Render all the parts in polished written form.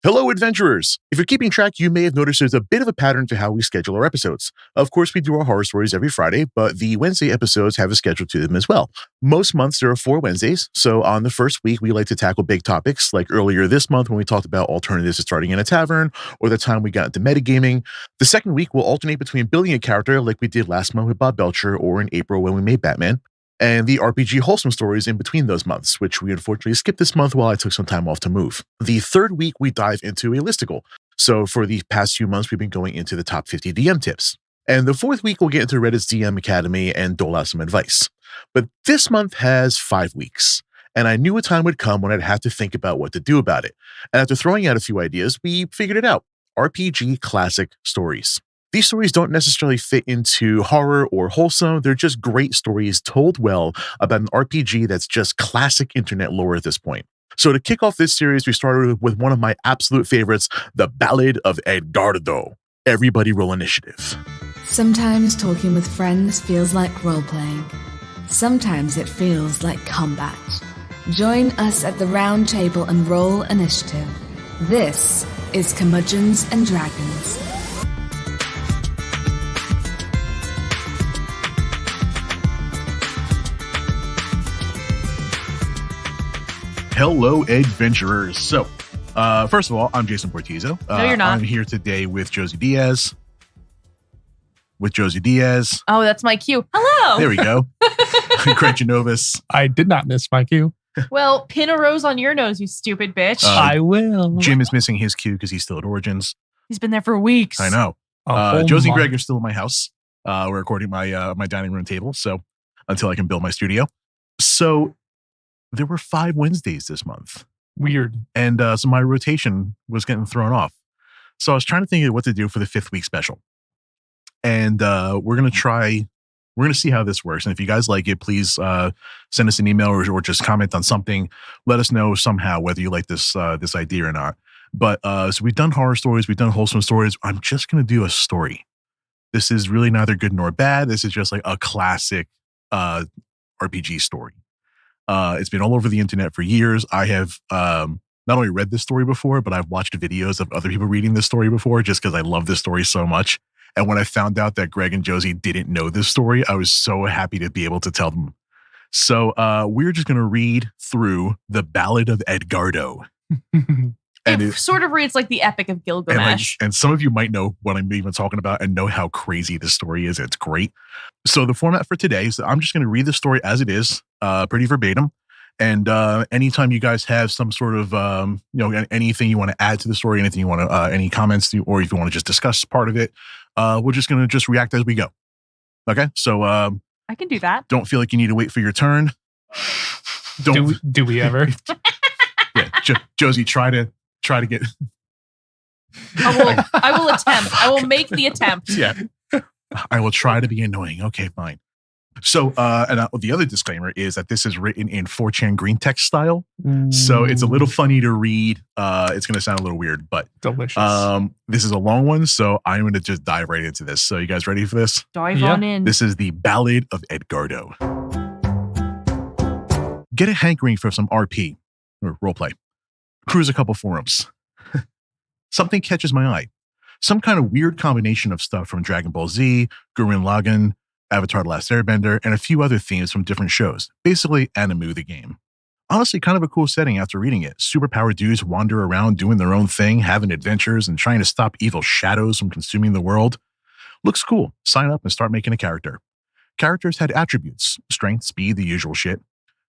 Hello, adventurers! If you're keeping track, you may have noticed there's a bit of a pattern to how we schedule our episodes. Of course, we do our horror stories every Friday, but the Wednesday episodes have a schedule to them as well. Most months, there are 4 Wednesdays, so on the first week, we like to tackle big topics, like earlier this month when we talked about alternatives to starting in a tavern, or the time we got into metagaming. The second week, we'll alternate between building a character, like we did last month with Bob Belcher, or in April when we made Batman, and the RPG wholesome stories in between those months, which we unfortunately skipped this month while I took some time off to move. The third week, we dive into a listicle. So for the past few months, we've been going into the top 50 DM tips. And the fourth week, we'll get into Reddit's DM Academy and dole out some advice. But this month has 5 weeks. And I knew a time would come when I'd have to think about what to do about it. And after throwing out a few ideas, we figured it out. RPG classic stories. These stories don't necessarily fit into horror or wholesome. They're just great stories told well about an RPG that's just classic internet lore at this point. So to kick off this series, we started with one of my absolute favorites, the Ballad of Edgardo. Everybody roll initiative. Sometimes talking with friends feels like role-playing. Sometimes it feels like combat. Join us at the round table and roll initiative. This is Curmudgeons and Dragons. Hello, adventurers. So, first of all, I'm Jason Portizo. No, you're not. I'm here today with Josie Diaz. Oh, that's my cue. Hello. There we go. Craig Genovis. I did not miss my cue. Well, pin a rose on your nose, you stupid bitch. I will. Jim is missing his cue because he's still at Origins. He's been there for weeks. I know. Josie and Greg are still in my house. We're recording my dining room table, so until I can build my studio. So there were 5 Wednesdays this month. Weird. And so my rotation was getting thrown off. So I was trying to think of what to do for the 5th week special. And we're going to see how this works. And if you guys like it, please send us an email or just comment on something. Let us know somehow whether you like this idea or not. But so we've done horror stories. We've done wholesome stories. I'm just going to do a story. This is really neither good nor bad. This is just like a classic RPG story. It's been all over the internet for years. I have not only read this story before, but I've watched videos of other people reading this story before just because I love this story so much. And when I found out that Greg and Josie didn't know this story, I was so happy to be able to tell them. So we're just going to read through the Ballad of Edgardo. And it sort of reads like the Epic of Gilgamesh. And some of you might know what I'm even talking about and know how crazy this story is. It's great. So the format for today is I'm just going to read the story as it is, pretty verbatim. And anytime you guys have some sort of, anything you want to add to the story, anything you want to, any comments, or if you want to just discuss part of it, we're just going to just react as we go. Okay. So I can do that. Don't feel like you need to wait for your turn. Do we ever? Yeah. Josie, try to get. I will attempt. I will make the attempt. Yeah. I will try to be annoying. Okay, fine. So, the other disclaimer is that this is written in 4chan green text style. So it's a little funny to read. It's going to sound a little weird, but delicious. This is a long one, so I'm going to just dive right into this. So you guys ready for this? Dive on in. This is the Ballad of Edgardo. Get a hankering for some RP, or roleplay. Cruise a couple forums. Something catches my eye. Some kind of weird combination of stuff from Dragon Ball Z, Gurren Lagann, Avatar: The Last Airbender, and a few other themes from different shows. Basically, Animu the game. Honestly, kind of a cool setting after reading it. Superpowered dudes wander around doing their own thing, having adventures, and trying to stop evil shadows from consuming the world. Looks cool. Sign up and start making a character. Characters had attributes: strength, speed, the usual shit.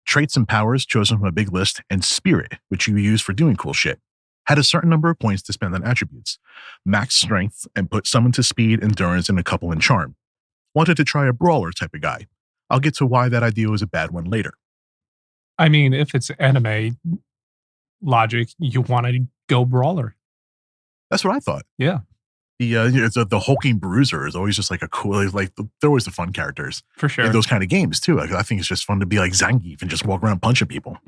Traits and powers chosen from a big list, and spirit, which you use for doing cool shit. Had a certain number of points to spend on attributes. Max strength and put someone to speed, endurance, and a couple in charm. Wanted to try a brawler type of guy. I'll get to why that idea was a bad one later. I mean, if it's anime logic, you want to go brawler. That's what I thought. Yeah. The hulking bruiser is always just like a cool, like they're always the fun characters. For sure. In those kind of games too. Like, I think it's just fun to be like Zangief and just walk around punching people.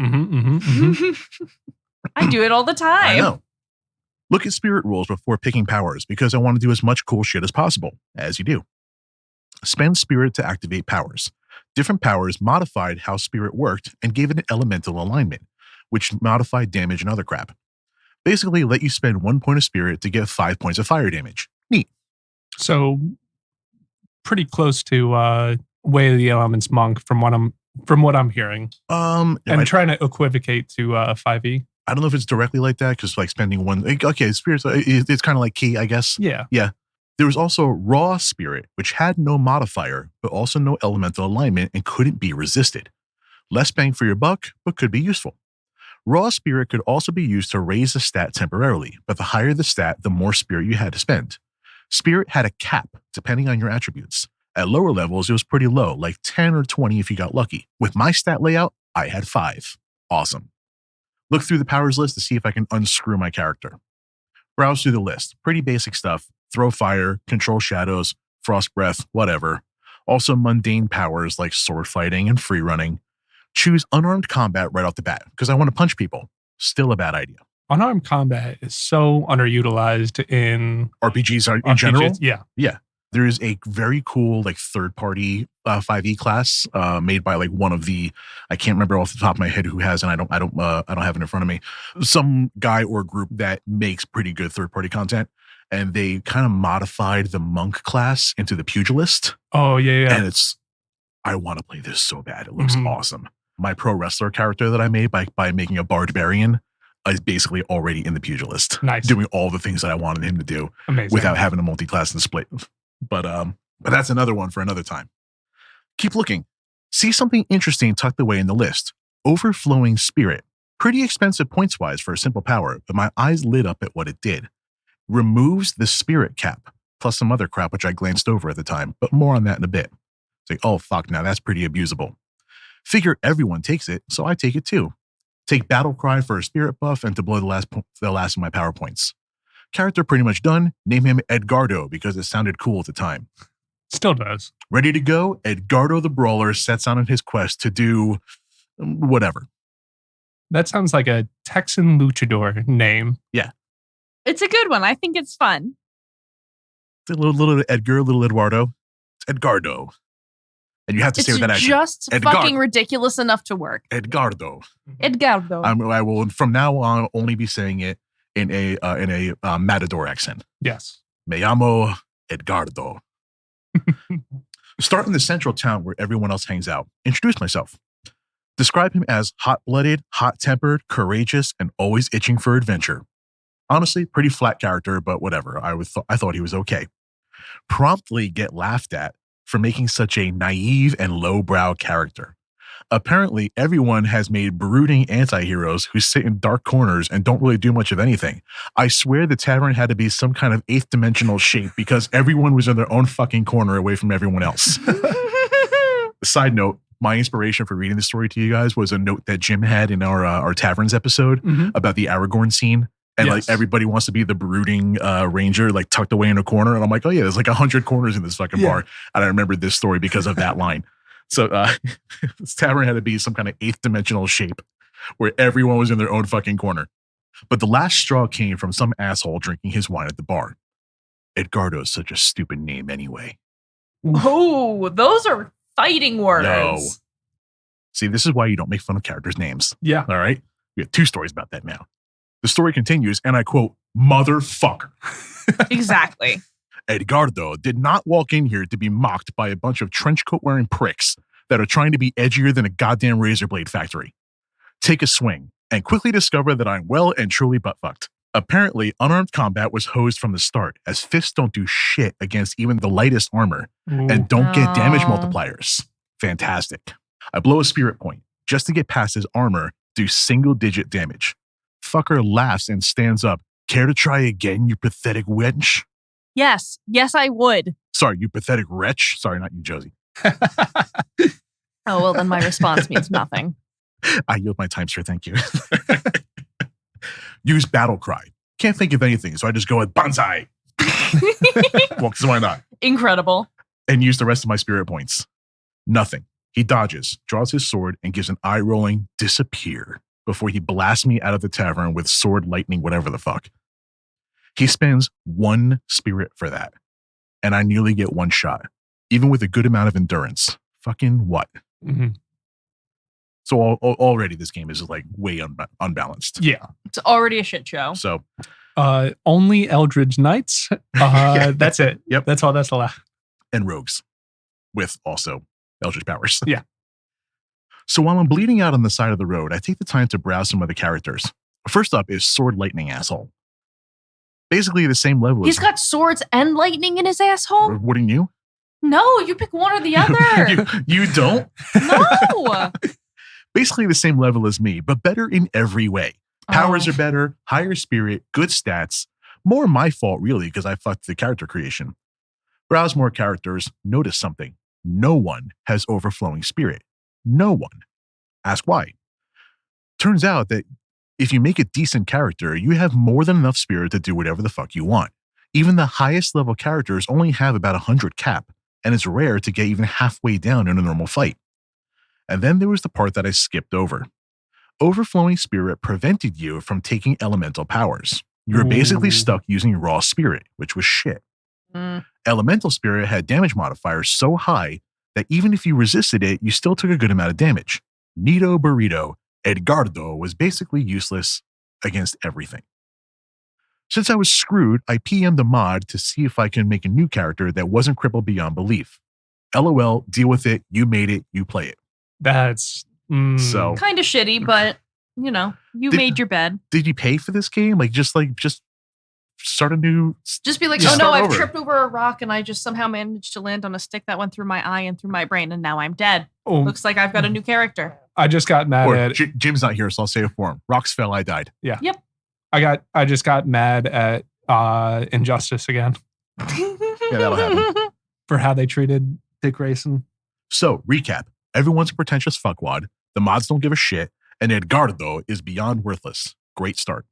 I do it all the time. I know. Look at spirit rules before picking powers because I want to do as much cool shit as possible, as you do. Spend spirit to activate powers. Different powers modified how spirit worked and gave it an elemental alignment, which modified damage and other crap. Basically, let you spend 1 point of spirit to get 5 points of fire damage. Neat. So pretty close to Way of the Elements Monk from what I'm hearing. And trying to equivocate to 5e. I don't know if it's directly like that because like spending one. Okay, spirits. It's kind of like key, I guess. Yeah. There was also raw spirit, which had no modifier, but also no elemental alignment and couldn't be resisted. Less bang for your buck, but could be useful. Raw spirit could also be used to raise a stat temporarily, but the higher the stat, the more spirit you had to spend. Spirit had a cap depending on your attributes. At lower levels, it was pretty low, like 10 or 20 if you got lucky. With my stat layout, I had 5. Awesome. Look through the powers list to see if I can unscrew my character. Browse through the list. Pretty basic stuff. Throw fire, control shadows, frost breath, whatever. Also mundane powers like sword fighting and free running. Choose unarmed combat right off the bat because I want to punch people. Still a bad idea. Unarmed combat is so underutilized in RPGs in general. Yeah. There is a very cool like third-party 5e class made by like one of the, I can't remember off the top of my head who has, and I don't have it in front of me. Some guy or group that makes pretty good third-party content, and they kind of modified the monk class into the pugilist. Oh yeah. And I want to play this so bad. It looks awesome. My pro wrestler character that I made by making a barbarian is basically already in the pugilist. Nice. Doing all the things that I wanted him to do. Amazing. Without having a multi-class and split. But that's another one for another time. Keep looking. See something interesting tucked away in the list. Overflowing Spirit. Pretty expensive points-wise for a simple power, but my eyes lit up at what it did. Removes the spirit cap, plus some other crap which I glanced over at the time, but more on that in a bit. It's like, oh fuck, now that's pretty abusable. Figure everyone takes it, so I take it too. Take Battle Cry for a spirit buff and to blow the last of my power points. Character pretty much done. Name him Edgardo because it sounded cool at the time. Still does. Ready to go? Edgardo the Brawler sets out on his quest to do whatever. That sounds like a Texan luchador name. Yeah. It's a good one. I think it's fun. It's a little Edgar, little Eduardo. It's Edgardo. And you have to say with that accent. It's just fucking ridiculous enough to work. Edgardo. Edgardo. I will from now on only be saying it in a matador accent. Yes. Me llamo Edgardo. Start in the central town where everyone else hangs out. Introduce myself. Describe him as hot-blooded, hot-tempered, courageous, and always itching for adventure. Honestly, pretty flat character, but whatever. I thought he was okay. Promptly get laughed at for making such a naive and lowbrow character. Apparently, everyone has made brooding anti-heroes who sit in dark corners and don't really do much of anything. I swear the tavern had to be some kind of 8th dimensional shape because everyone was in their own fucking corner away from everyone else. Side note, my inspiration for reading this story to you guys was a note that Jim had in our taverns episode about the Aragorn scene. And like everybody wants to be the brooding ranger, like tucked away in a corner. And I'm like, oh yeah, there's like 100 corners in this fucking bar. And I remembered this story because of that line. So this tavern had to be some kind of 8th dimensional shape where everyone was in their own fucking corner. But the last straw came from some asshole drinking his wine at the bar. Edgardo is such a stupid name anyway. Oh, those are fighting words. No. See, this is why you don't make fun of characters' names. Yeah. All right? We have 2 stories about that now. The story continues, and I quote, motherfucker. Exactly. Edgardo did not walk in here to be mocked by a bunch of trench coat wearing pricks that are trying to be edgier than a goddamn razor blade factory. Take a swing and quickly discover that I'm well and truly butt fucked. Apparently, unarmed combat was hosed from the start, as fists don't do shit against even the lightest armor and don't get damage multipliers. Fantastic. I blow a spirit point just to get past his armor, do single-digit damage. Fucker laughs and stands up. Care to try again, you pathetic wench? Yes, I would. Sorry, you pathetic wretch. Sorry, not you, Josie. Oh, well, then my response means nothing. I yield my time, sir. Thank you. Use battle cry. Can't think of anything, so I just go with Banzai. Well, because why not? Incredible. And use the rest of my spirit points. Nothing. He dodges, draws his sword, and gives an eye-rolling disappear before he blasts me out of the tavern with sword lightning, whatever the fuck. He spends 1 spirit for that. And I nearly get 1 shot, even with a good amount of endurance. Fucking what? So already this game is like way unbalanced. Yeah. It's already a shit show. So only Eldritch Knights. That's it. Yep. That's all that's allowed. And rogues with also Eldritch powers. Yeah. So while I'm bleeding out on the side of the road, I take the time to browse some other characters. First up is Sword Lightning Asshole. Basically the same level. He's got swords and lightning in his asshole? Wouldn't you? No, you pick one or the other. You don't? No. Basically the same level as me, but better in every way. Powers are better, higher spirit, good stats. More my fault, really, because I fucked the character creation. Browse more characters, notice something. No one has overflowing spirit. No one. Ask why. Turns out that if you make a decent character, you have more than enough spirit to do whatever the fuck you want. Even the highest level characters only have about 100 cap, and it's rare to get even halfway down in a normal fight. And then there was the part that I skipped over. Overflowing spirit prevented you from taking elemental powers. You were basically stuck using raw spirit, which was shit. Elemental spirit had damage modifiers so high that even if you resisted it, you still took a good amount of damage. Nito Burrito, Edgardo was basically useless against everything. Since I was screwed, I PM'd a mod to see if I can make a new character that wasn't crippled beyond belief. LOL, deal with it, you made it, you play it. That's so kind of shitty, but you know, you made your bed. Did you pay for this game? Just start a new. Just be like, oh no, I've tripped over a rock and I just somehow managed to land on a stick that went through my eye and through my brain, and now I'm dead. Oh. Looks like I've got a new character. I just got mad at Jim's not here, so I'll say it for him. Rocks fell, I died. Yeah. Yep. I just got mad at Injustice again. Yeah, that'll happen. For how they treated Dick Grayson. So, recap. Everyone's a pretentious fuckwad. The mods don't give a shit. And Edgardo is beyond worthless. Great start.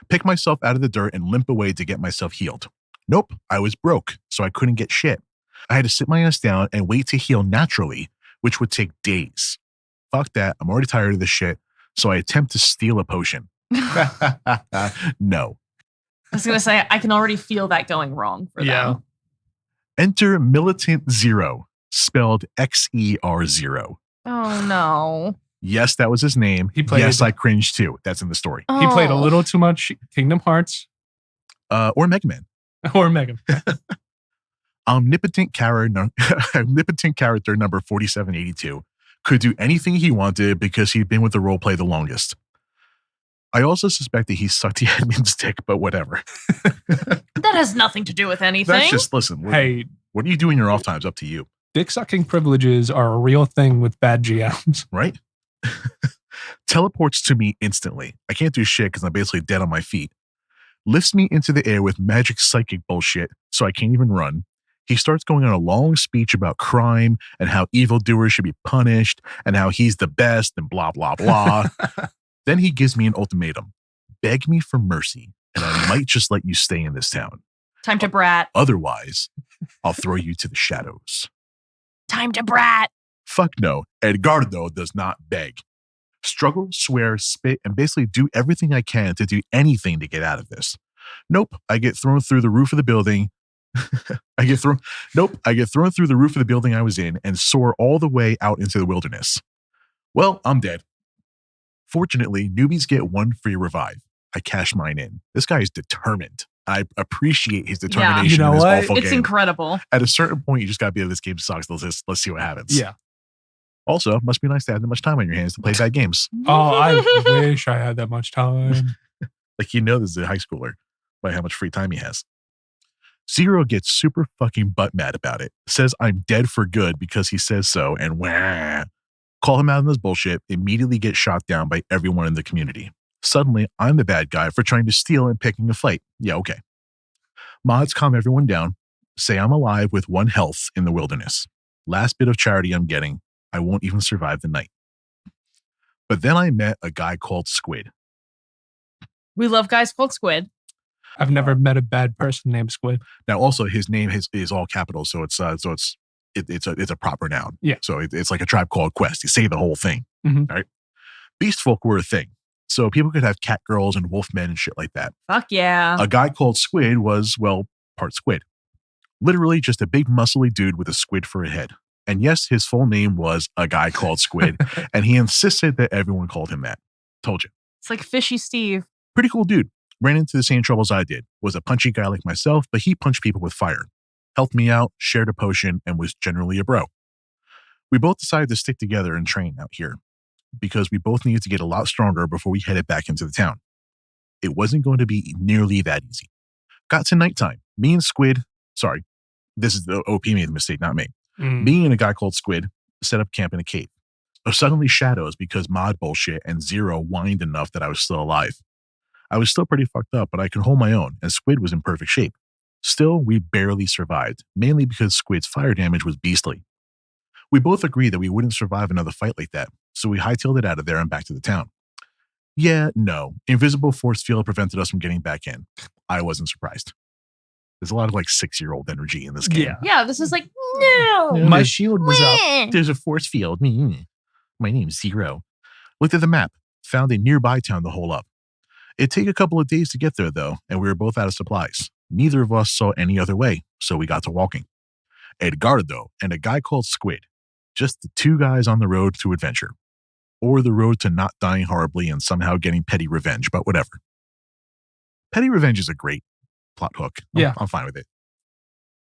Pick myself out of the dirt and limp away to get myself healed. Nope, I was broke, so I couldn't get shit. I had to sit my ass down and wait to heal naturally, which would take days. Fuck that, I'm already tired of this shit, so I attempt to steal a potion. No. I was going to say, I can already feel that going wrong for them. Enter Militant Zero, spelled XER0. Oh, no. Yes, that was his name. Yes, I cringed too. That's in the story. Oh. He played a little too much Kingdom Hearts. Or Mega Man. Or Mega Man. Omnipotent character number 4782 could do anything he wanted because he'd been with the roleplay the longest. I also suspect that he sucked the admin's dick, but whatever. That has nothing to do with anything. That's just, listen, what do you do in your off times? Up to you. Dick sucking privileges are a real thing with bad GMs. Right? Teleports to me instantly. I can't do shit because I'm basically dead on my feet. Lifts me into the air with magic psychic bullshit, so I can't even run. He starts going on a long speech about crime and how evildoers should be punished and how he's the best and blah, blah, blah. Then he gives me an ultimatum. Beg me for mercy, and I might just let you stay in this town. Time to brat. Otherwise, I'll throw you to the shadows. Time to brat. Fuck no. Edgardo does not beg. Struggle, swear, spit, and basically do everything I can to do anything to get out of this. Nope. I get thrown through the roof of the building. I get thrown through the roof of the building I was in and soar all the way out into the wilderness. Well, I'm dead. Fortunately, newbies get one free revive. I cash mine in. This guy is determined. I appreciate his determination in this awful game. It's incredible. At a certain point, you just got to be like, this game sucks. Let's see what happens. Yeah. Also, must be nice to have that much time on your hands to play bad games. Oh, I wish I had that much time. Like, this is a high schooler by how much free time he has. Zero gets super fucking butt mad about it. Says I'm dead for good because he says so, and wah. Call him out on this bullshit, immediately get shot down by everyone in the community. Suddenly, I'm the bad guy for trying to steal and picking a fight. Yeah, okay. Mods calm everyone down, say I'm alive with 1 health in the wilderness. Last bit of charity I'm getting. I won't even survive the night. But then I met a guy called Squid. We love guys called Squid. I've never met a bad person named Squid. Now, also, his name is all capitals, so it's a proper noun. Yeah. So it's like a Tribe Called Quest. You say the whole thing. Mm-hmm. Right? Beast folk were a thing. So people could have cat girls and wolf men and shit like that. Fuck yeah. A guy called Squid was, well, part squid. Literally just a big muscly dude with a squid for a head. And yes, his full name was A Guy Called Squid, and he insisted that everyone called him that. Told you. It's like Fishy Steve. Pretty cool dude. Ran into the same troubles I did. Was a punchy guy like myself, but he punched people with fire. Helped me out, shared a potion, and was generally a bro. We both decided to stick together and train out here because we both needed to get a lot stronger before we headed back into the town. It wasn't going to be nearly that easy. Got to nighttime. Me and Squid, sorry, this is the OP made the mistake, not me. Me and A Guy Called Squid set up camp in a cave. Suddenly shadows because mod bullshit and Zero whined enough that I was still alive. I was still pretty fucked up, but I could hold my own, and Squid was in perfect shape. Still, we barely survived, mainly because Squid's fire damage was beastly. We both agreed that we wouldn't survive another fight like that, so we hightailed it out of there and back to the town. Yeah, no. Invisible force field prevented us from getting back in. I wasn't surprised. There's a lot of 6-year-old energy in this game. Yeah, this is like, no. My shield was up. There's a force field. My name's Zero. Looked at the map. Found a nearby town to hole up. It'd take a couple of days to get there, though, and we were both out of supplies. Neither of us saw any other way, so we got to walking. Edgardo and A Guy Called Squid. Just the two guys on the road to adventure. Or the road to not dying horribly and somehow getting petty revenge, but whatever. Petty revenge is a great plot hook. I'm fine with it.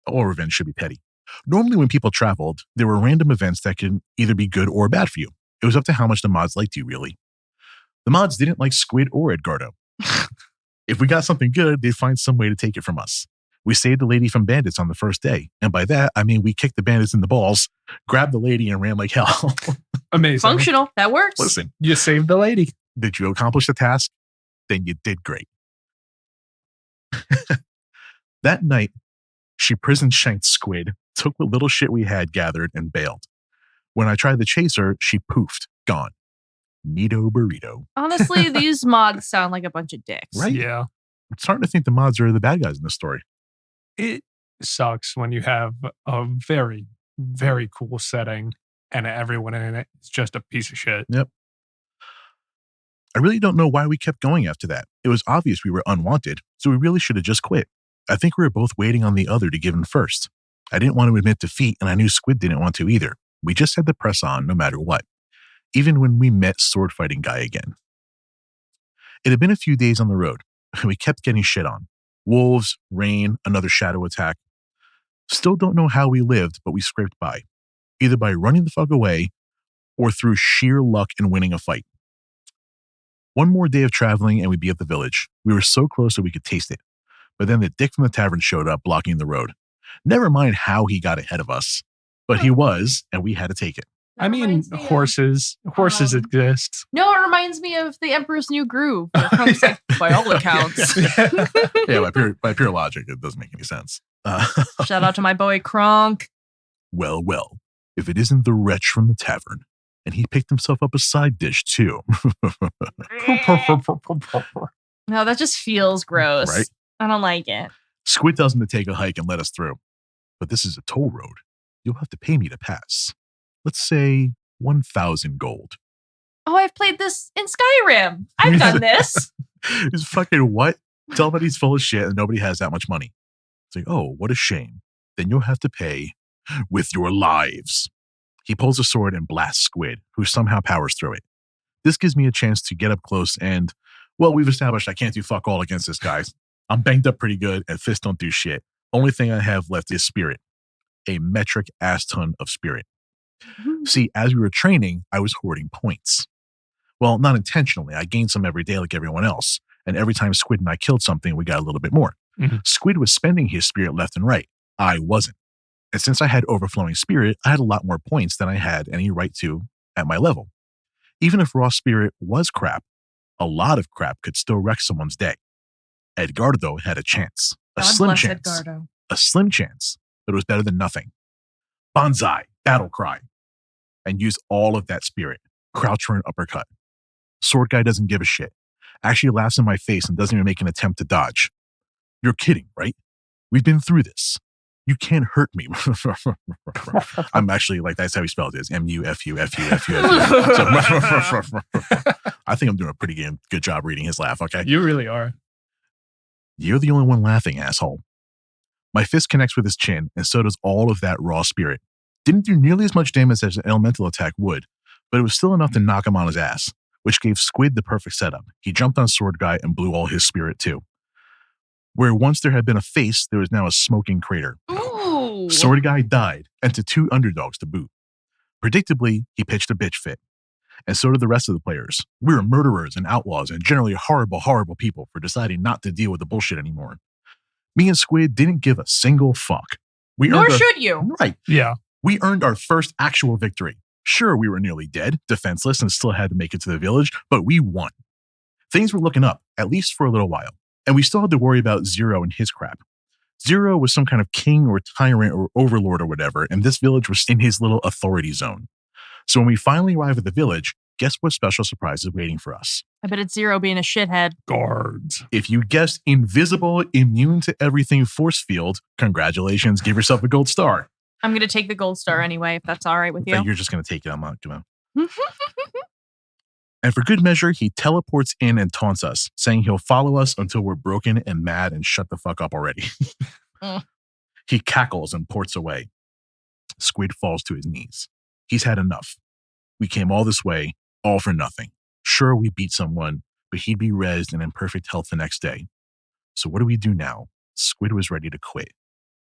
All revenge should be petty. Normally when people traveled, there were random events that could either be good or bad for you. It was up to how much the mods liked you, really. The mods didn't like Squid or Edgardo. If we got something good, they'd find some way to take it from us. We saved the lady from bandits on the first day. And by that, I mean we kicked the bandits in the balls, grabbed the lady, and ran like hell. Amazing. Functional. That works. Listen. You saved the lady. Did you accomplish the task? Then you did great. That night, she prison shanked Squid, took what little shit we had gathered, and bailed. When I tried to chase her, she poofed, gone. Neato burrito. Honestly, these mods sound like a bunch of dicks. Right? Yeah. I'm starting to think the mods are the bad guys in this story. It sucks when you have a very, very cool setting and everyone in it is just a piece of shit. Yep. I really don't know why we kept going after that. It was obvious we were unwanted, so we really should have just quit. I think we were both waiting on the other to give in first. I didn't want to admit defeat, and I knew Squid didn't want to either. We just had to press on no matter what, even when we met Sword Fighting Guy again. It had been a few days on the road, and we kept getting shit on. Wolves, rain, another shadow attack. Still don't know how we lived, but we scraped by, either by running the fuck away or through sheer luck and winning a fight. One more day of traveling and we'd be at the village. We were so close that we could taste it. But then the dick from the tavern showed up, blocking the road. Never mind how he got ahead of us, but he was, and we had to take it. I mean, horses exist. No, it reminds me of The Emperor's New Groove. Like, by all accounts. Yeah, by pure logic, it doesn't make any sense. Shout out to my boy Kronk. Well, if it isn't the wretch from the tavern, and he picked himself up a side dish too. No, that just feels gross. Right? I don't like it. Squid tells him to take a hike and let us through. But this is a toll road. You'll have to pay me to pass. Let's say 1,000 gold. Oh, I've played this in Skyrim. I've done this. He's fucking what? Tell him that he's full of shit and nobody has that much money. It's like, oh, what a shame. Then you'll have to pay with your lives. He pulls a sword and blasts Squid, who somehow powers through it. This gives me a chance to get up close and, well, we've established I can't do fuck all against this guy. I'm banged up pretty good and fists don't do shit. Only thing I have left is spirit. A metric ass ton of spirit. See, as we were training, I was hoarding points. Well, not intentionally. I gained some every day like everyone else. And every time Squid and I killed something, we got a little bit more. Mm-hmm. Squid was spending his spirit left and right. I wasn't. And since I had overflowing spirit, I had a lot more points than I had any right to at my level. Even if raw spirit was crap, a lot of crap could still wreck someone's day. Edgardo had a chance. A slim chance. Edgardo. A slim chance, but it was better than nothing. Bonsai, battle cry. And use all of that spirit. Crouch for an uppercut. Sword guy doesn't give a shit. Actually laughs in my face and doesn't even make an attempt to dodge. You're kidding, right? We've been through this. You can't hurt me. I'm actually like, that's how he spelled it. It's M-U-F-U-F-U-F-U-F-U. I think I'm doing a pretty good job reading his laugh, okay? You really are. You're the only one laughing, asshole. My fist connects with his chin, and so does all of that raw spirit. Didn't do nearly as much damage as an elemental attack would, but it was still enough to knock him on his ass, which gave Squid the perfect setup. He jumped on Sword Guy and blew all his spirit too. Where once there had been a face, there was now a smoking crater. Ooh. Sword Guy died, and to 2 underdogs to boot. Predictably, he pitched a bitch fit. And so did the rest of the players. We were murderers and outlaws and generally horrible, horrible people for deciding not to deal with the bullshit anymore. Me and Squid didn't give a single fuck. Nor should you. Right. Yeah. We earned our first actual victory. Sure, we were nearly dead, defenseless, and still had to make it to the village, but we won. Things were looking up, at least for a little while. And we still had to worry about Zero and his crap. Zero was some kind of king or tyrant or overlord or whatever, and this village was in his little authority zone. So when we finally arrive at the village, guess what special surprise is waiting for us? I bet it's Zero being a shithead. Guards. If you guessed invisible, immune to everything force field, congratulations, give yourself a gold star. I'm going to take the gold star anyway, if that's all right with you. You're just going to take it. I'm not going to. And for good measure, he teleports in and taunts us, saying he'll follow us until we're broken and mad and shut the fuck up already. He cackles and ports away. Squid falls to his knees. He's had enough. We came all this way, all for nothing. Sure, we beat someone, but he'd be rezzed and in perfect health the next day. So what do we do now? Squid was ready to quit.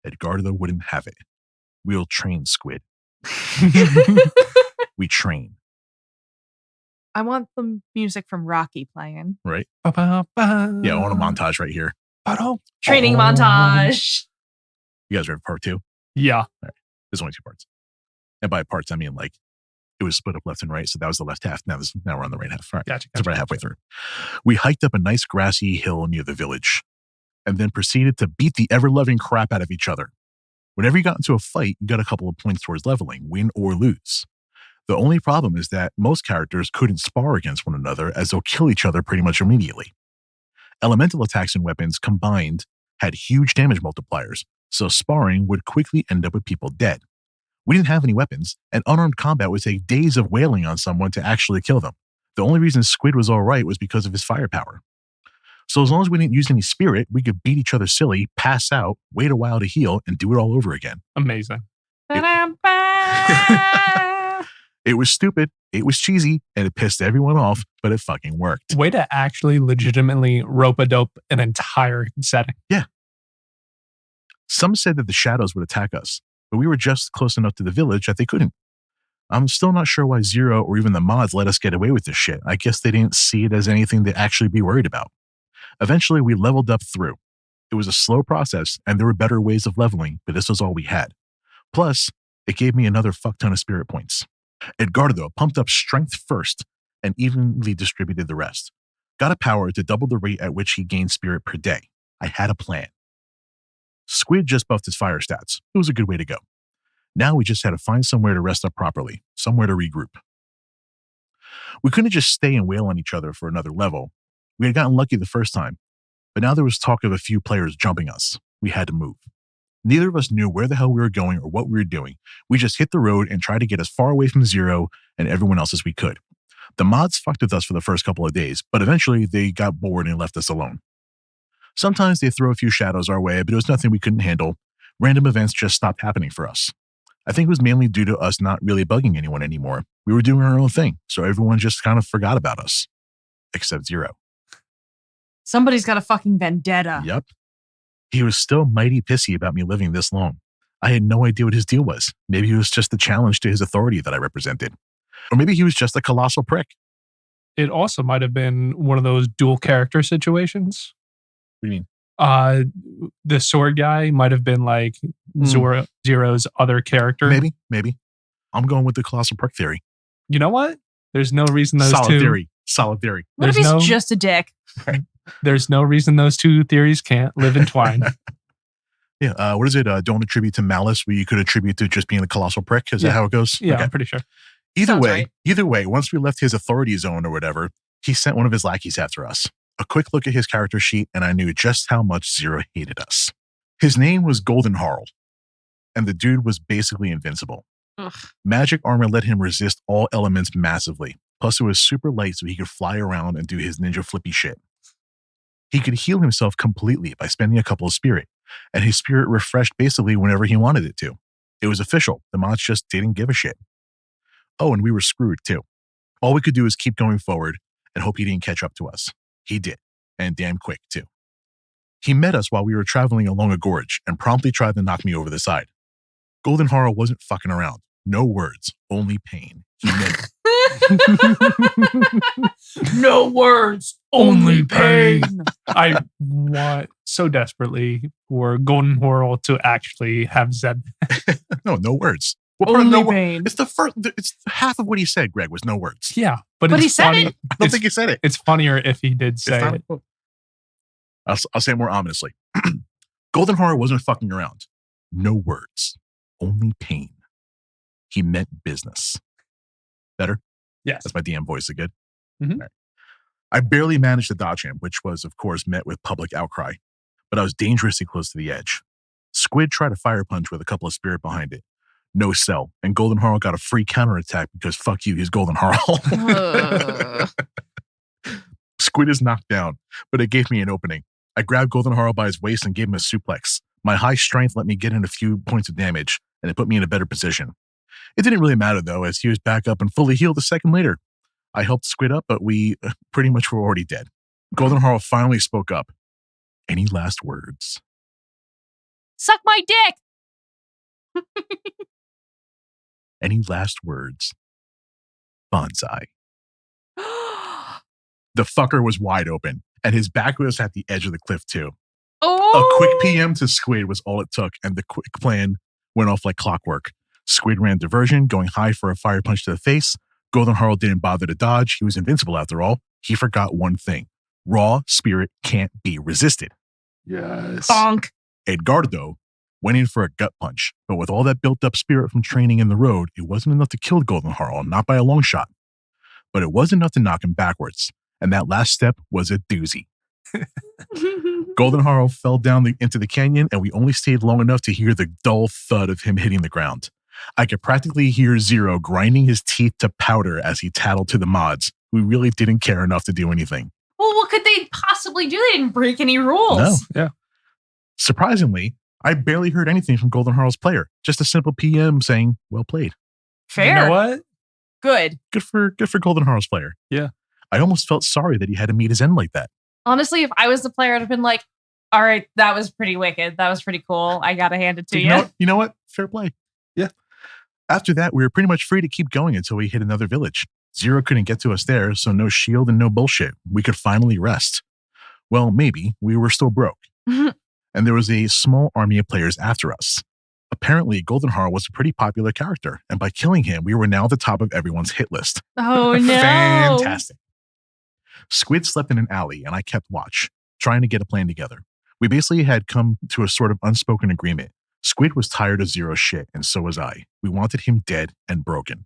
Edgardo wouldn't have it. We'll train, Squid. We train. I want the music from Rocky playing. Right? Yeah, Yeah, I want a montage right here. Training montage. You guys ready for part 2? Yeah. All right. There's only 2 parts. And by parts, I mean like it was split up left and right. So that was the left half. Now we're on the right half. All right. Gotcha. So about halfway through. We hiked up a nice grassy hill near the village and then proceeded to beat the ever-loving crap out of each other. Whenever you got into a fight, you got a couple of points towards leveling, win or lose. The only problem is that most characters couldn't spar against one another as they'll kill each other pretty much immediately. Elemental attacks and weapons combined had huge damage multipliers, so sparring would quickly end up with people dead. We didn't have any weapons, and unarmed combat would take days of wailing on someone to actually kill them. The only reason Squid was all right was because of his firepower. So as long as we didn't use any spirit, we could beat each other silly, pass out, wait a while to heal, and do it all over again. Amazing. It was stupid, it was cheesy, and it pissed everyone off, but it fucking worked. Way to actually legitimately rope-a-dope an entire setting. Yeah. Some said that the shadows would attack us, but we were just close enough to the village that they couldn't. I'm still not sure why Zero or even the mods let us get away with this shit. I guess they didn't see it as anything to actually be worried about. Eventually, we leveled up through. It was a slow process, and there were better ways of leveling, but this was all we had. Plus, it gave me another fuck ton of spirit points. Edgardo pumped up strength first and evenly distributed the rest. Got a power to double the rate at which he gained spirit per day. I had a plan. Squid just buffed his fire stats. It was a good way to go. Now we just had to find somewhere to rest up properly, somewhere to regroup. We couldn't just stay and wail on each other for another level. We had gotten lucky the first time, but now there was talk of a few players jumping us. We had to move. Neither of us knew where the hell we were going or what we were doing. We just hit the road and tried to get as far away from Zero and everyone else as we could. The mods fucked with us for the first couple of days, but eventually they got bored and left us alone. Sometimes they throw a few shadows our way, but it was nothing we couldn't handle. Random events just stopped happening for us. I think it was mainly due to us not really bugging anyone anymore. We were doing our own thing, so everyone just kind of forgot about us. Except Zero. Somebody's got a fucking vendetta. Yep. He was still mighty pissy about me living this long. I had no idea what his deal was. Maybe it was just a challenge to his authority that I represented. Or maybe he was just a colossal prick. It also might have been one of those dual character situations. What do you mean? The sword guy might have been like Zero's other character. Maybe. I'm going with the colossal prick theory. You know what? There's no reason those Solid two... Solid theory. What if he's just a dick? There's no reason those two theories can't live entwined. Yeah. What is it? Don't attribute to malice, where you could attribute to just being a colossal prick. Is that how it goes? Yeah, okay. I'm pretty sure. Either way, once we left his authority zone or whatever, he sent one of his lackeys after us. A quick look at his character sheet, and I knew just how much Zero hated us. His name was Golden Harl, and the dude was basically invincible. Ugh. Magic armor let him resist all elements massively. Plus, it was super light, so he could fly around and do his ninja flippy shit. He could heal himself completely by spending a couple of spirit, and his spirit refreshed basically whenever he wanted it to. It was official. The mods just didn't give a shit. Oh, and we were screwed too. All we could do is keep going forward and hope he didn't catch up to us. He did, and damn quick too. He met us while we were traveling along a gorge and promptly tried to knock me over the side. Golden Horror wasn't fucking around. No words, only pain. He meant No words, only pain. I want so desperately for Golden Horror to actually have said no words. Only pain. It's half of what he said, Greg, was no words. Yeah, but it's he said funny. it. I don't think he said it. It's funnier if he did say it. I'll say it more ominously. Golden Horror wasn't fucking around. No words, only pain. He meant business. Better? Yes. That's my DM voice. Is it good? Mm-hmm. Right. I barely managed to dodge him, which was, of course, met with public outcry. But I was dangerously close to the edge. Squid tried a fire punch with a couple of spirit behind it. No sell. And Golden Harl got a free counterattack because fuck you, he's Golden Harl. Squid is knocked down, but it gave me an opening. I grabbed Golden Harl by his waist and gave him a suplex. My high strength let me get in a few points of damage, and it put me in a better position. It didn't really matter, though, as he was back up and fully healed a second later. I helped Squid up, but we pretty much were already dead. Golden Harl finally spoke up. Any last words? Suck my dick! Any last words? Bonsai. The fucker was wide open, and his back was at the edge of the cliff, too. Oh! A quick PM to Squid was all it took, and the quick plan went off like clockwork. Squid ran diversion, going high for a fire punch to the face. Golden Harl didn't bother to dodge. He was invincible after all. He forgot one thing. Raw spirit can't be resisted. Yes. Bonk. Edgardo went in for a gut punch, but with all that built up spirit from training in the road, it wasn't enough to kill Golden Harl, not by a long shot. But it was enough to knock him backwards, and that last step was a doozy. Golden Harl fell down into the canyon, and we only stayed long enough to hear the dull thud of him hitting the ground. I could practically hear Zero grinding his teeth to powder as he tattled to the mods, who really didn't care enough to do anything. Well, what could they possibly do? They didn't break any rules. No. Yeah. Surprisingly, I barely heard anything from Golden Harl's player. Just a simple PM saying, well played. Fair. You know what? Good. Good for Golden Harl's player. Yeah. I almost felt sorry that he had to meet his end like that. Honestly, if I was the player, I'd have been like, all right, that was pretty wicked. That was pretty cool. I got to hand it to you. You know what? Fair play. Yeah. After that, we were pretty much free to keep going until we hit another village. Zero couldn't get to us there, so no shield and no bullshit. We could finally rest. Well, maybe. We were still broke. Mhm. And there was a small army of players after us. Apparently, Golden Harl was a pretty popular character, and by killing him, we were now at the top of everyone's hit list. Oh, no. Fantastic. Squid slept in an alley, and I kept watch, trying to get a plan together. We basically had come to a sort of unspoken agreement. Squid was tired of Zero's shit, and so was I. We wanted him dead and broken.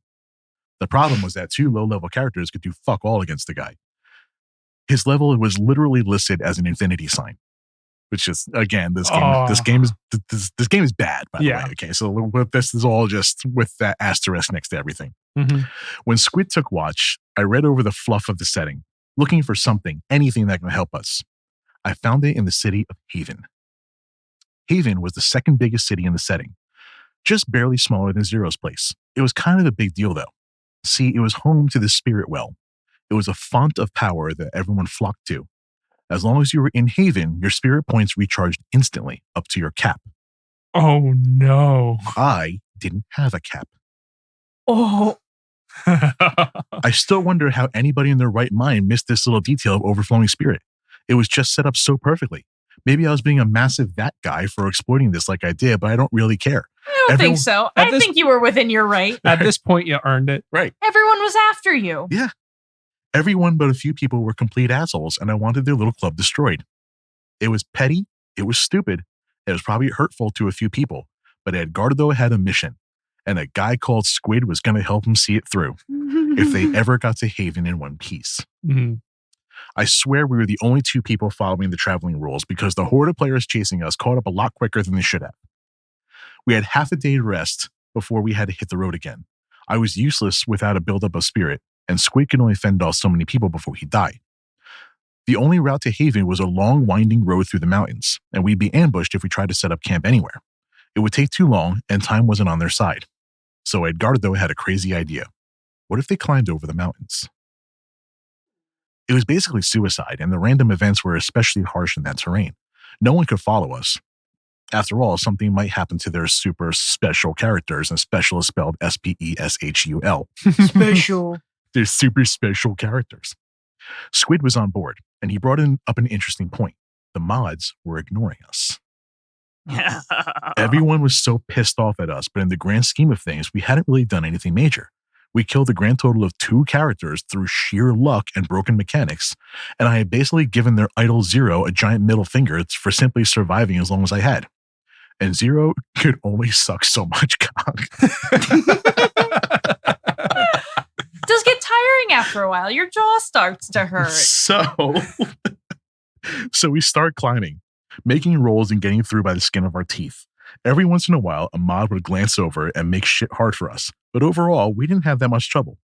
The problem was that two low-level characters could do fuck all against the guy. His level was literally listed as an infinity sign, which is, again, this game is bad, by the way. Okay, so this is all just with that asterisk next to everything. Mm-hmm. When Squid took watch, I read over the fluff of the setting, looking for something, anything that can help us. I found it in the city of Haven. Haven was the second biggest city in the setting, just barely smaller than Zero's place. It was kind of a big deal, though. See, it was home to the Spirit Well. It was a font of power that everyone flocked to. As long as you were in Haven, your spirit points recharged instantly up to your cap. Oh, no. I didn't have a cap. Oh. I still wonder how anybody in their right mind missed this little detail of overflowing spirit. It was just set up so perfectly. Maybe I was being a massive that guy for exploiting this like I did, but I don't really care. I don't think so. I think you were within your right. At this point, you earned it. Right. Everyone was after you. Yeah. Everyone but a few people were complete assholes, and I wanted their little club destroyed. It was petty. It was stupid. It was probably hurtful to a few people, but Edgardo had a mission, and a guy called Squid was going to help him see it through if they ever got to Haven in one piece. Mm-hmm. I swear we were the only two people following the traveling rules because the horde of players chasing us caught up a lot quicker than they should have. We had half a day to rest before we had to hit the road again. I was useless without a buildup of spirit, and Squid could only fend off so many people before he died. The only route to Haven was a long, winding road through the mountains, and we'd be ambushed if we tried to set up camp anywhere. It would take too long, and time wasn't on their side. So Edgardo had a crazy idea. What if they climbed over the mountains? It was basically suicide, and the random events were especially harsh in that terrain. No one could follow us. After all, something might happen to their super special characters, and special is spelled S-P-E-S-H-U-L. Special. They're super special characters. Squid was on board, and he brought up an interesting point. The mods were ignoring us. Everyone was so pissed off at us, but in the grand scheme of things, we hadn't really done anything major. We killed a grand total of 2 characters through sheer luck and broken mechanics, and I had basically given their idol Zero a giant middle finger for simply surviving as long as I had. And Zero could only suck so much cock. It does get tiring after a while. Your jaw starts to hurt. So we start climbing, making rolls and getting through by the skin of our teeth. Every once in a while, a mod would glance over and make shit hard for us. But overall, we didn't have that much trouble.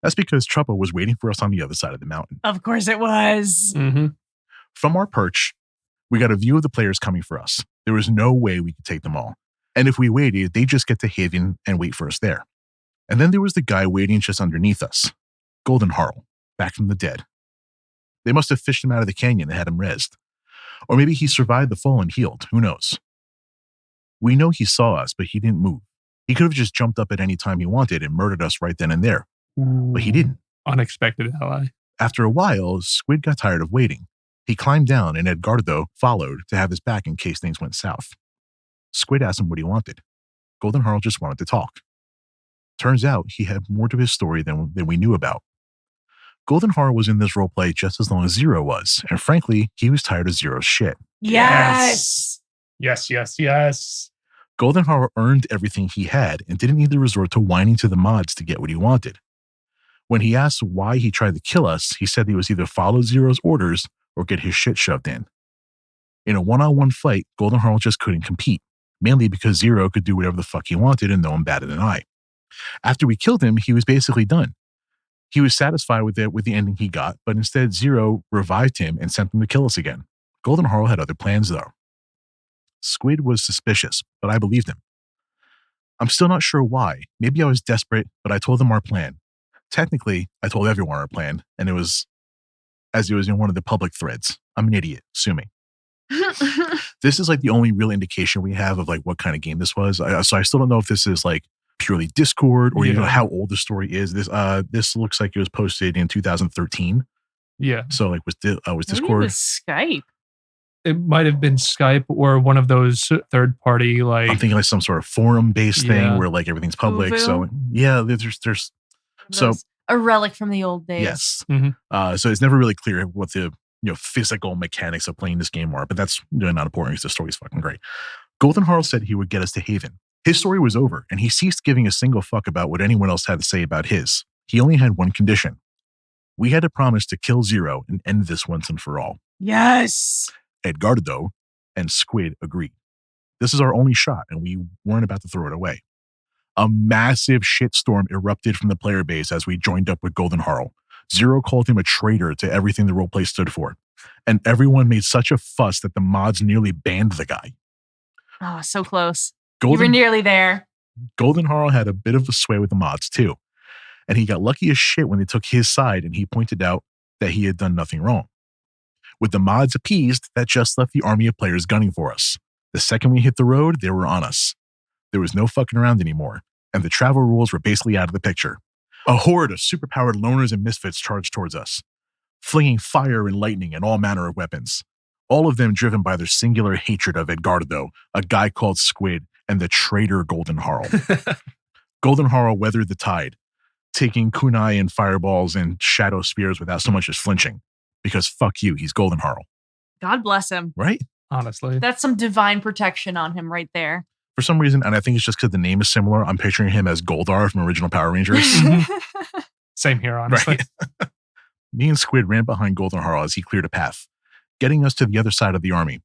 That's because trouble was waiting for us on the other side of the mountain. Of course it was. Mm-hmm. From our perch, we got a view of the players coming for us. There was no way we could take them all. And if we waited, they'd just get to Haven and wait for us there. And then there was the guy waiting just underneath us. Golden Harl, back from the dead. They must have fished him out of the canyon and had him rezzed. Or maybe he survived the fall and healed. Who knows? We know he saw us, but he didn't move. He could have just jumped up at any time he wanted and murdered us right then and there. But he didn't. Unexpected ally. After a while, Squid got tired of waiting. He climbed down and Edgardo followed to have his back in case things went south. Squid asked him what he wanted. Golden Harl just wanted to talk. Turns out he had more to his story than we knew about. Golden Harl was in this roleplay just as long as Zero was, and frankly, he was tired of Zero's shit. Yes! Yes. Golden Harl earned everything he had and didn't need to resort to whining to the mods to get what he wanted. When he asked why he tried to kill us, he said he was either follow Zero's orders or get his shit shoved in. In a one-on-one fight, Golden Harl just couldn't compete, mainly because Zero could do whatever the fuck he wanted and no one batted an eye. After we killed him, he was basically done. He was satisfied with the ending he got, but instead Zero revived him and sent him to kill us again. Golden Harl had other plans though. Squid was suspicious, but I believed him. I'm still not sure why. Maybe I was desperate, but I told them our plan. Technically, I told everyone our plan, and it was in one of the public threads. I'm an idiot. Sue me. This is like the only real indication we have of like what kind of game this was. So I still don't know if this is like purely Discord or even how old the story is. This looks like it was posted in 2013. Yeah. So like was Discord? Maybe it was Skype. It might have been Skype or one of those third party like I'm thinking like some sort of forum based thing where like everything's public. Uvu? So yeah, there's so a relic from the old days. yes. Mm-hmm. So it's never really clear what the physical mechanics of playing this game are, but that's really not important because the story's fucking great. Golden Harl said he would get us to Haven. His story was over, and he ceased giving a single fuck about what anyone else had to say about his. He only had one condition. We had to promise to kill Zero and end this once and for all. Yes. Edgardo and Squid agreed. This is our only shot, and we weren't about to throw it away. A massive shitstorm erupted from the player base as we joined up with Golden Harl. Zero called him a traitor to everything the roleplay stood for, and everyone made such a fuss that the mods nearly banned the guy. Oh, so close. You were nearly there. Golden Harl had a bit of a sway with the mods too, and he got lucky as shit when they took his side and he pointed out that he had done nothing wrong. With the mods appeased, that just left the army of players gunning for us. The second we hit the road, they were on us. There was no fucking around anymore, and the travel rules were basically out of the picture. A horde of superpowered loners and misfits charged towards us, flinging fire and lightning and all manner of weapons, all of them driven by their singular hatred of Edgardo, a guy called Squid, and the traitor Golden Harl. Golden Harl weathered the tide, taking kunai and fireballs and shadow spears without so much as flinching. Because fuck you, he's Golden Harl. God bless him. Right? Honestly. That's some divine protection on him right there. For some reason, and I think it's just because the name is similar, I'm picturing him as Goldar from original Power Rangers. Same here, honestly. Right. Me and Squid ran behind Golden Harl as he cleared a path, getting us to the other side of the army.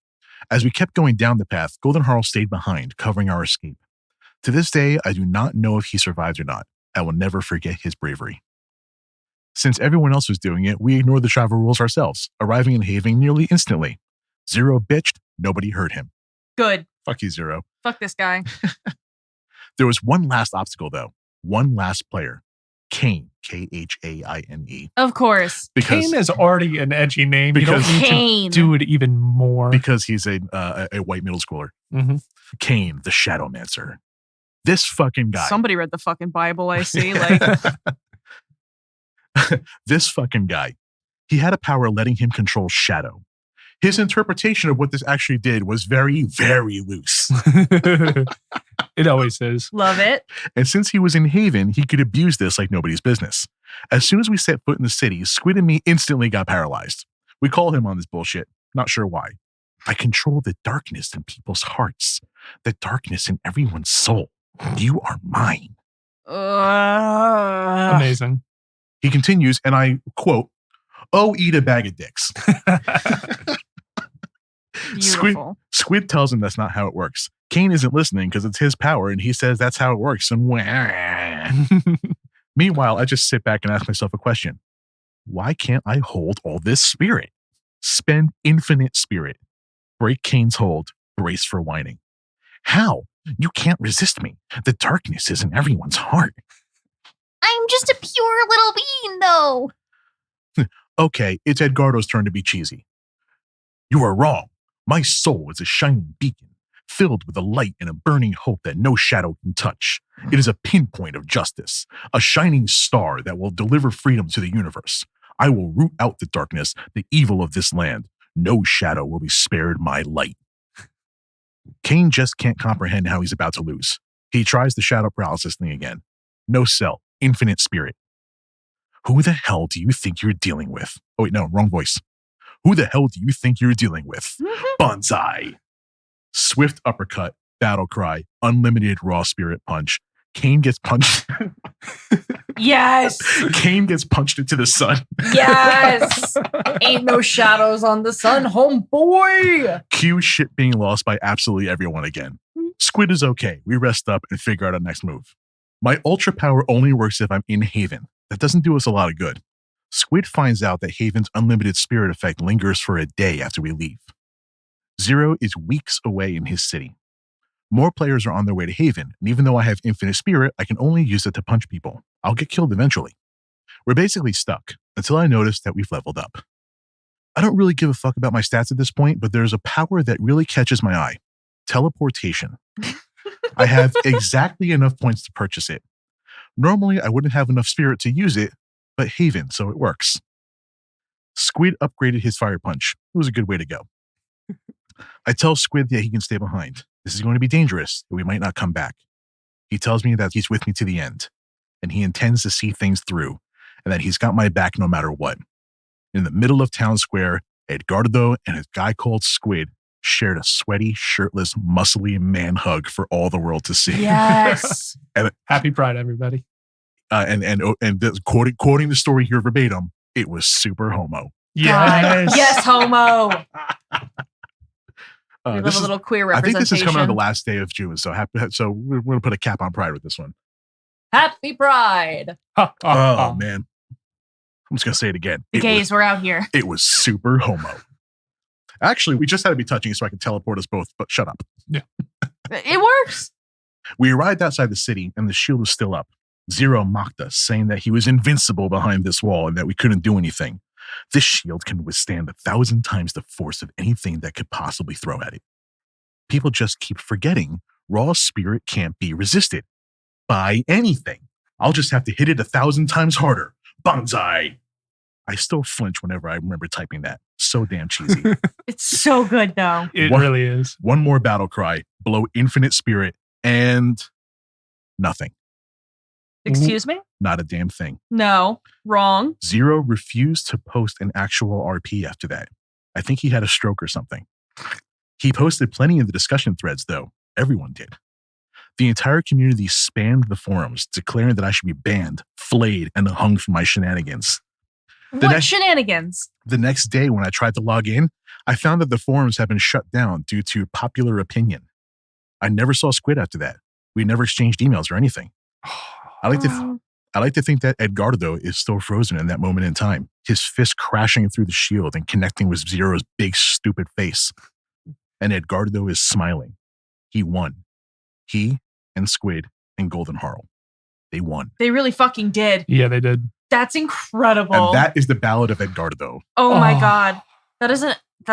As we kept going down the path, Golden Harl stayed behind, covering our escape. To this day, I do not know if he survived or not. I will never forget his bravery. Since everyone else was doing it, we ignored the travel rules ourselves, arriving in Haven nearly instantly. Zero bitched, nobody heard him. Good. Fuck you, Zero. Fuck this guy. There was one last obstacle, though. One last player. Kane. Khaine. Of course. Because Kane is already an edgy name. You don't need Kane. to do it even more. Because he's a white middle schooler. Mm-hmm. Kane, the Shadowmancer. This fucking guy. Somebody read the fucking Bible, I see. Like This fucking guy. He had a power letting him control shadow. His interpretation of what this actually did was very, very loose. It always is. Love it. And since he was in Haven, he could abuse this like nobody's business. As soon as we set foot in the city, Squid and me instantly got paralyzed. We call him on this bullshit. Not sure why. I control the darkness in people's hearts, the darkness in everyone's soul. You are mine. Amazing. He continues, and I quote, "Oh, eat a bag of dicks." Beautiful. Squid tells him that's not how it works. Kane isn't listening because it's his power, and he says that's how it works. And meanwhile, I just sit back and ask myself a question. Why can't I hold all this spirit? Spend infinite spirit. Break Kane's hold. Brace for whining. How? You can't resist me. The darkness is in everyone's heart. I'm just a pure little bean, though. Okay, it's Edgardo's turn to be cheesy. You are wrong. My soul is a shining beacon, filled with a light and a burning hope that no shadow can touch. It is a pinpoint of justice, a shining star that will deliver freedom to the universe. I will root out the darkness, the evil of this land. No shadow will be spared my light. Kane just can't comprehend how he's about to lose. He tries the shadow paralysis thing again. No cell, infinite spirit. Who the hell do you think you're dealing with? Oh wait, no, wrong voice. Who the hell do you think you're dealing with? Bonsai. Swift uppercut, battle cry, unlimited raw spirit punch. Kane gets punched. Yes. Kane gets punched into the sun. Yes. Ain't no shadows on the sun, homeboy. Cue shit being lost by absolutely everyone again. Squid is okay. We rest up and figure out our next move. My ultra power only works if I'm in Haven. That doesn't do us a lot of good. Squid finds out that Haven's unlimited spirit effect lingers for a day after we leave. Zero is weeks away in his city. More players are on their way to Haven, and even though I have infinite spirit, I can only use it to punch people. I'll get killed eventually. We're basically stuck until I notice that we've leveled up. I don't really give a fuck about my stats at this point, but there's a power that really catches my eye. Teleportation. I have exactly enough points to purchase it. Normally, I wouldn't have enough spirit to use it, but Haven, so it works. Squid upgraded his fire punch. It was a good way to go. I tell Squid that he can stay behind. This is going to be dangerous, and we might not come back. He tells me that he's with me to the end, and he intends to see things through, and that he's got my back no matter what. In the middle of town square, Edgardo and a guy called Squid shared a sweaty, shirtless, muscly man hug for all the world to see. Yes. And Happy Pride, everybody. Quoting the story here verbatim, it was super homo. Yes. Yes, homo. We love This a is- little queer I representation. think this is coming on the last day of June, so we're going to put a cap on Pride with this one. Happy Pride. Oh man, I'm just going to say it again. The gays were out here. It was super homo. Actually, we just had to be touching so I could teleport us both, but shut up. It works. We arrived outside the city and the shield was still up. Zero mocked us, saying that he was invincible behind this wall and that we couldn't do anything. This shield can withstand 1,000 times the force of anything that could possibly throw at it. People just keep forgetting raw spirit can't be resisted by anything. I'll just have to hit it 1,000 times harder. Bonsai. I still flinch whenever I remember typing that. So damn cheesy. It's so good, though. It really is. One more battle cry, blow infinite spirit, and nothing. Excuse me? Not a damn thing. No. Wrong. Zero refused to post an actual RP after that. I think he had a stroke or something. He posted plenty in the discussion threads, though. Everyone did. The entire community spammed the forums, declaring that I should be banned, flayed, and hung for my shenanigans. What shenanigans? The next day, when I tried to log in, I found that the forums had been shut down due to popular opinion. I never saw Squid after that. We never exchanged emails or anything. I like to think that Edgardo is still frozen in that moment in time, his fist crashing through the shield and connecting with Zero's big, stupid face. And Edgardo is smiling. he won. He and Squid and Golden Harl. They won. They really fucking did. Yeah, they did. That's incredible. And that is the Ballad of Edgardo. Oh my God. That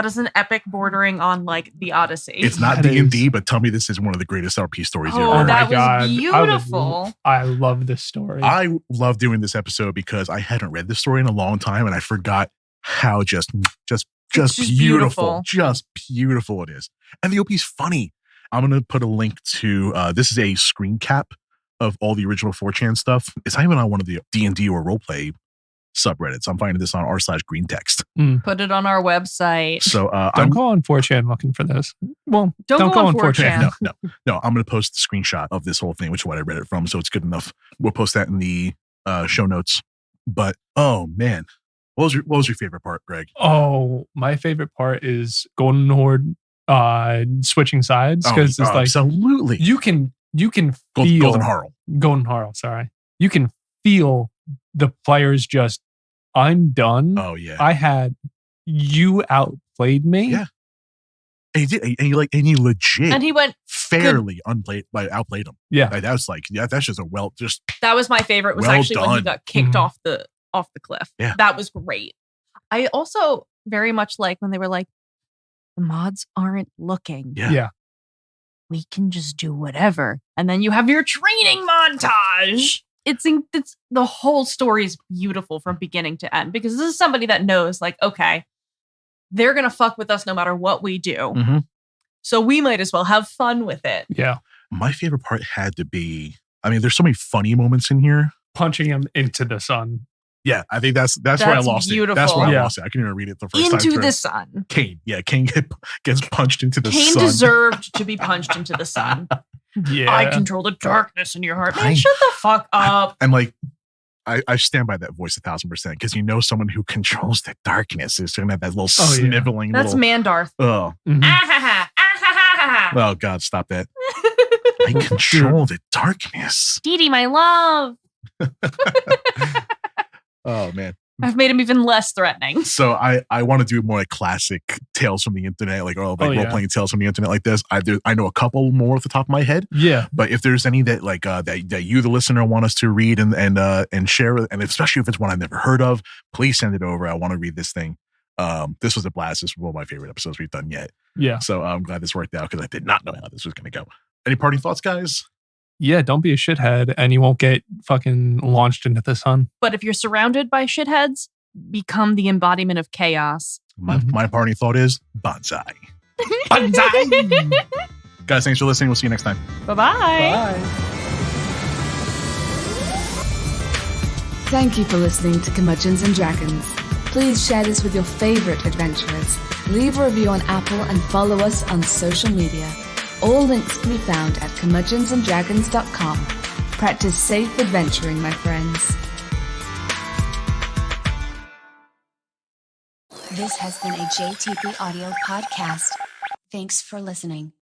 is an epic bordering on like the Odyssey. It's not D&D, but tell me this is one of the greatest RP stories ever. Oh, that was beautiful. I love this story. I love doing this episode because I hadn't read this story in a long time and I forgot how just beautiful. Just beautiful it is. And the OP is funny. I'm going to put a link to, this is a screen cap of all the original 4chan stuff. It's not even on one of the D&D or roleplay subreddits. I'm finding this on r/greentext. Put it on our website. So don't go on 4chan looking for this. Well, don't go on 4chan. No. I'm going to post the screenshot of this whole thing, which is what I read it from. So it's good enough. We'll post that in the show notes. But oh man, what was your favorite part, Greg? Oh, my favorite part is Golden Horde switching sides because it's like absolutely you can feel Golden Harl. Sorry, you can feel the players just. I'm done. Oh yeah, you outplayed me. Yeah, and he did, and he legit, and he went fairly outplayed him. Yeah, like, that was like that's just that was my favorite. Was actually when he got kicked off the cliff. Yeah, that was great. I also very much like when they were like, the mods aren't looking. Yeah. We can just do whatever. And then you have your training montage. It's the whole story is beautiful from beginning to end because this is somebody that knows like, okay, they're going to fuck with us no matter what we do. Mm-hmm. So we might as well have fun with it. Yeah. My favorite part had to be, I mean, there's so many funny moments in here. Punching him into the sun. Yeah, I think that's where I lost it. That's where I lost it. I couldn't even read it the first time. Into the sun. Kane. Yeah, Kane gets punched into the sun. Kane deserved to be punched into the sun. Yeah. I control the darkness in your heart. Man, shut the fuck up. I'm like, I stand by that voice 1,000% because you know someone who controls the darkness is going to have that little sniveling. That's Mandarth. Oh. Mm-hmm. Oh, God, stop that. I control the darkness. Dee Dee, my love. Oh, man. I've made him even less threatening. So I want to do more like classic tales from the internet, role-playing tales from the internet like this. I know a couple more off the top of my head. Yeah. But if there's any that like that you, the listener, want us to read and share, and especially if it's one I've never heard of, please send it over. I want to read this thing. This was a blast. This was one of my favorite episodes we've done yet. Yeah. So I'm glad this worked out because I did not know how this was going to go. Any parting thoughts, guys? Yeah, don't be a shithead and you won't get fucking launched into the sun. But if you're surrounded by shitheads, become the embodiment of chaos. My parting thought is bonsai. Bonsai! Guys, thanks for listening. We'll see you next time. Bye-bye. Bye. Thank you for listening to Curmudgeons and Dragons. Please share this with your favorite adventurers. Leave a review on Apple and follow us on social media. All links can be found at curmudgeonsanddragons.com. Practice safe adventuring, my friends. This has been a JTP Audio podcast. Thanks for listening.